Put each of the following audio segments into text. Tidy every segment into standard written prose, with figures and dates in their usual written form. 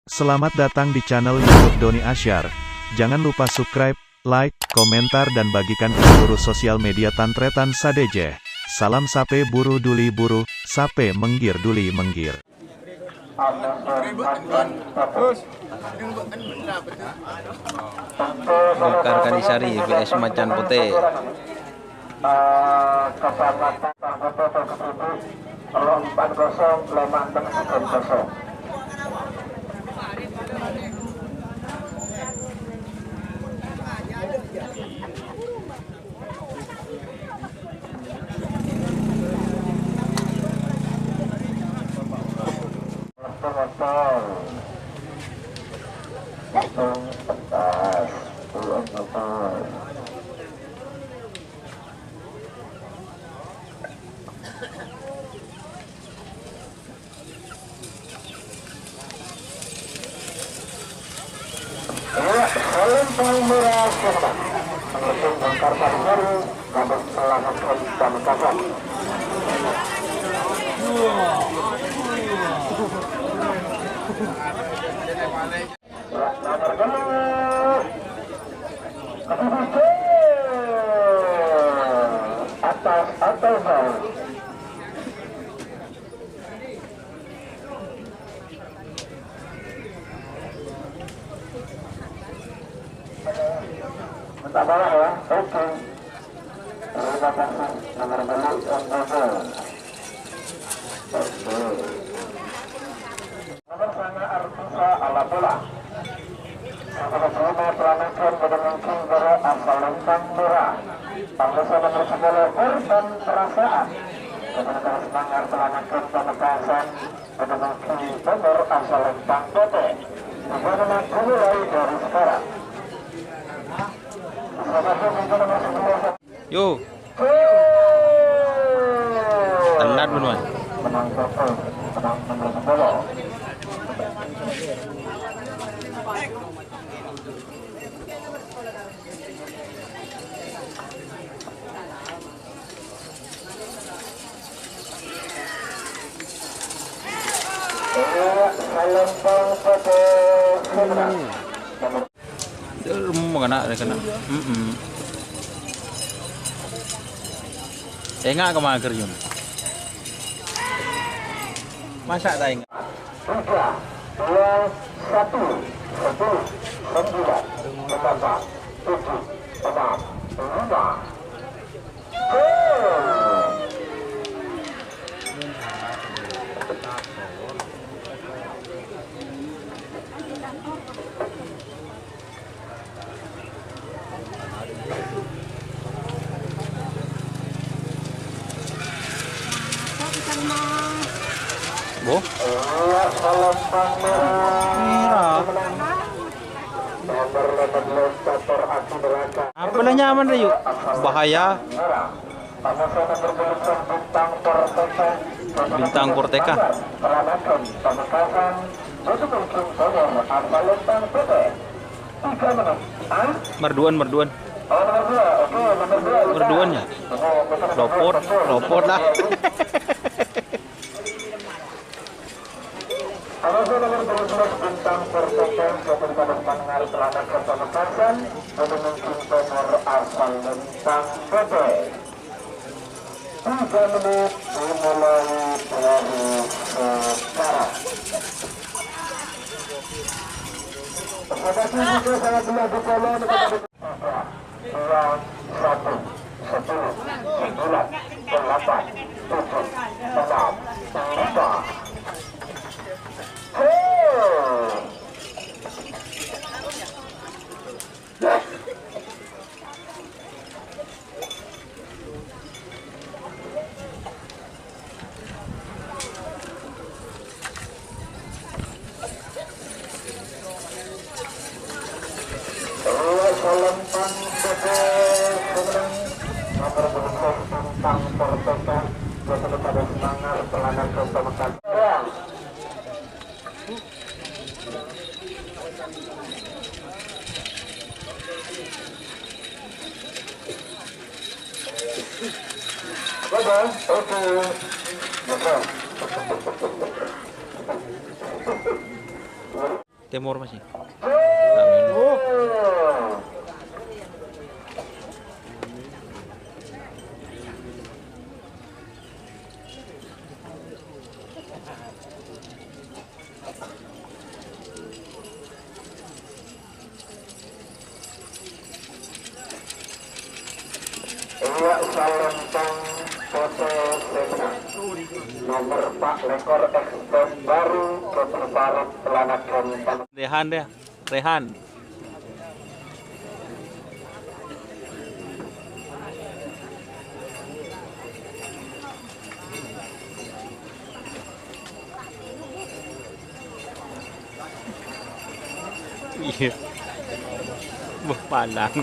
Selamat datang di channel YouTube Doni Asyar. Jangan lupa subscribe, like, komentar dan bagikan ke seluruh sosial media Tantretan Sadejeh. Salam sape buru duli buru, sape menggir duli menggir. Bakar Kanisari vs Macan Putih. Sabar ya, oke. Terima kasih. Nomor beli nomor sana Artusa ala bola. Nomor terima pelanakan pada mungkin dari asal lempang murah. Panggilan nomor 10 Urban Perasaan. Kemudian semangat pelanakan pemekasan pada mungkin nomor asal lempang Kote. Bagaimana mulai dari sekarang? Yo. Telat benuan. Mau kena. Tengah ke mager yun. Masa tayo nga. 3, 2, 1, 10, 9, 8, 7, 6, Bo? Apa lah nyaman deh yuk? Bahaya. Bintang Porteka. Merduan. Merduannya. Lopot lah. Nomor 12 bintang Porteka kepada pendengar pelanakan pemekasan pada mungkin nomor asal lempang Kote. 3 menit dimulai dari sekarang. Terima kasih sangat dilakukan kepada 2, 1, 10, 9, 8, 7, 6, 5. Bang. Oke. Oke. Timur masih. Oh. Iya, Salentang foto Sena. Nomor Pak Lekor Ekspres baru keterbarat pelanakan tanah. Rehan deh, Rehan. Iya. Wah, palang.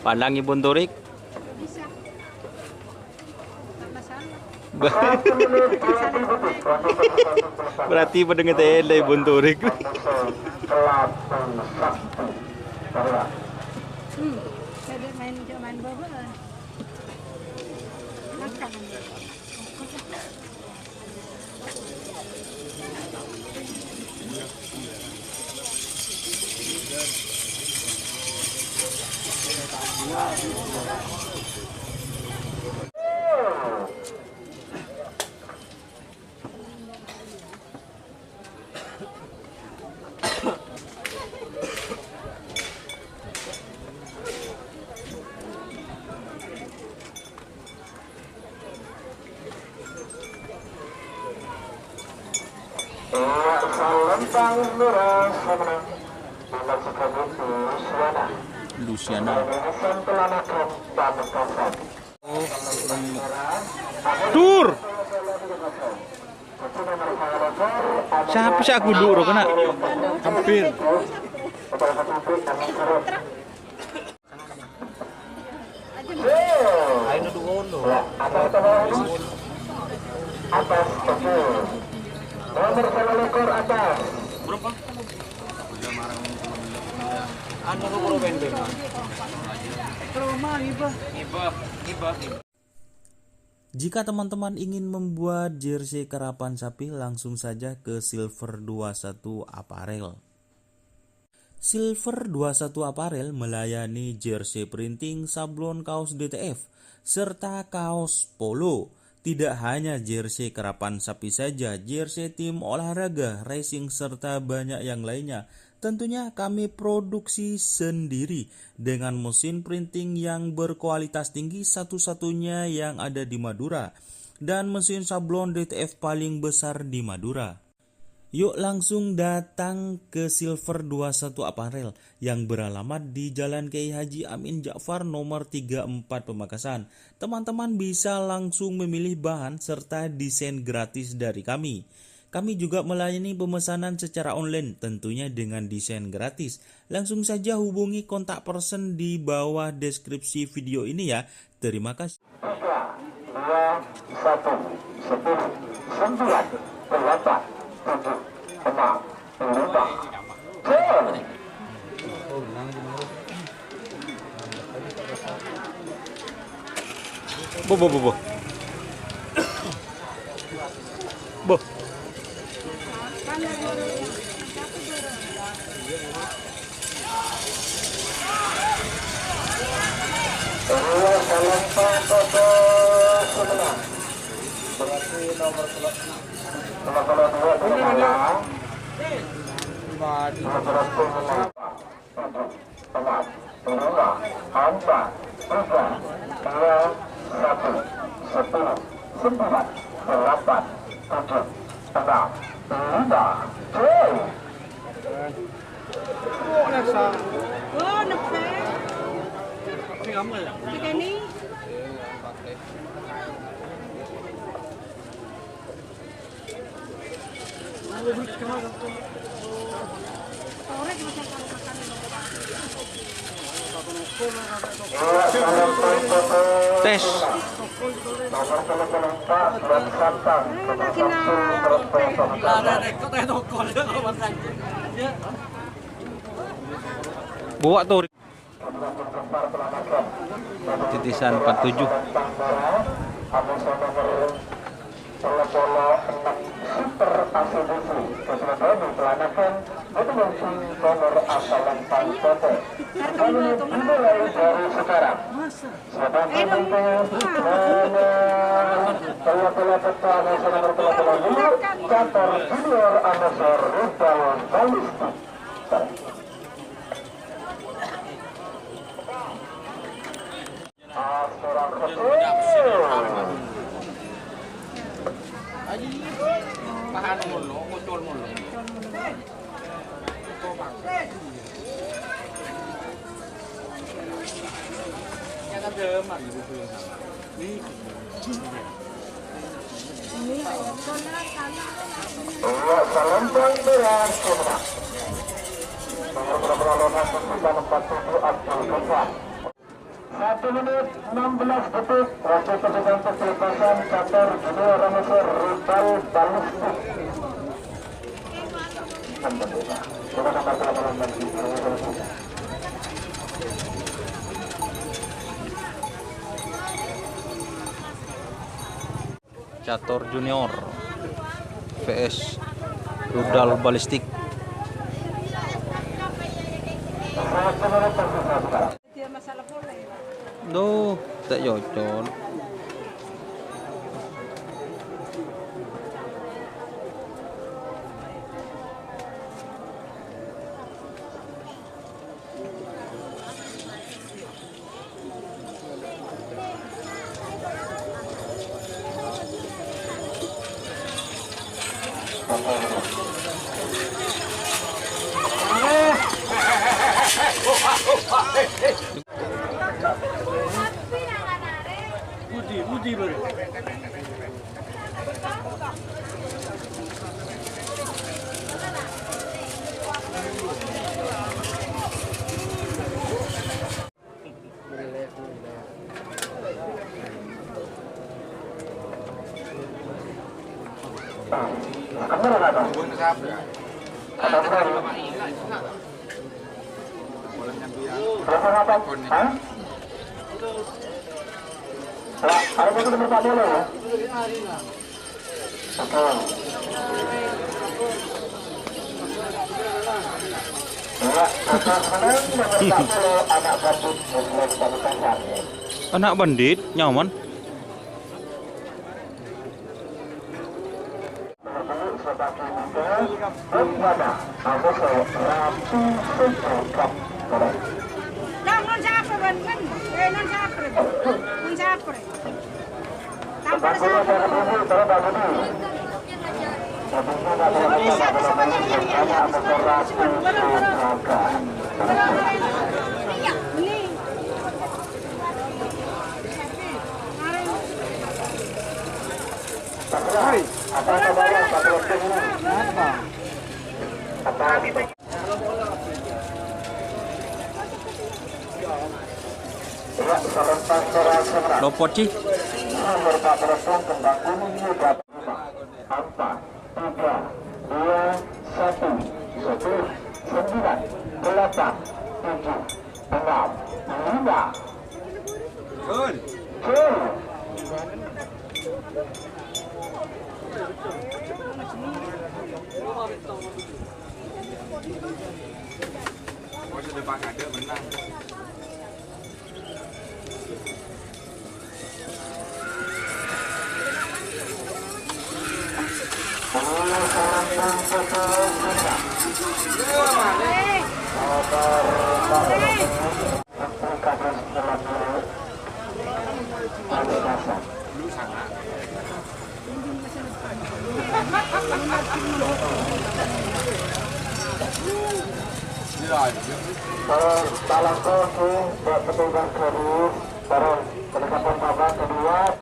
Palang Ibu Turik. Bisa. Tak masalah. Berarti pendengar tele Ibu Turik. Saya main bola. Makan. Salentang Merah Semenang. Nomor Sukabumi Suwana. Luciana. Lulusan pelanakan Pamekasan. Dur. Siapa sih aku dulu kena? Hampir. Ayo dulu. Atas betul. Nomor salah lekor atas. Jika teman-teman ingin membuat jersey karapan sapi, langsung saja ke Silver 21 Apparel. Silver 21 Apparel melayani jersey printing, sablon kaos DTF, serta kaos polo. Tidak hanya jersey karapan sapi saja, jersey tim olahraga, racing, serta banyak yang lainnya. Tentunya kami produksi sendiri dengan mesin printing yang berkualitas tinggi, satu-satunya yang ada di Madura, dan mesin sablon DTF paling besar di Madura. Yuk langsung datang ke Silver 21 Apparel yang beralamat di Jalan Kiai Haji Amin Ja'far nomor 34 Pamekasan. Teman-teman bisa langsung memilih bahan serta desain gratis dari kami. Kami juga melayani pemesanan secara online tentunya dengan desain gratis. Langsung saja hubungi kontak person di bawah deskripsi video ini ya. Terima kasih. 3, 2, 1, 10, 9, 8, 7, 6, 5, 4. Bo. Salentang foto Semenang. Berarti nomor 2 Semenang. Oh, nepek. Pakai ni. Korek macam kalau makan. Salentang foto Tes. Nomor telepon 4 dan Santang. Terus Bawa tuh. Titisan 47. Super ACDC kemudian dipelanakan itu mungkin nomor asalan Pancote dimulai dari sekarang siapa pemimpin bola peta nomor 82 Catur Junior Amateur Rudal Balistik Asurang kecil Selempang beras pemenang. Nomor berapa 47 Abdul Ghafar. 1 menit 16 detik waktu kejutan pelepasan Catur Junior Amateur Rudal Balistik. Coba gambar pelaporan lagi. Catur Junior vs Rudal Balistik. 1 menit tersisa sekarang. Dia masalah bola ya. Duh, tak cocok. Ada satu nomor 4 dulu ya. Anak bandit nyaman. Non siapa kan? Non siapa. Non siapa. Tanpa ini. Lopot sih. Nomor 40 tembak kuning 4 4 3 2 1 10 9 8 7 6 5 Full. Dalam kondisi petugas serius, terus penetapan babak kedua.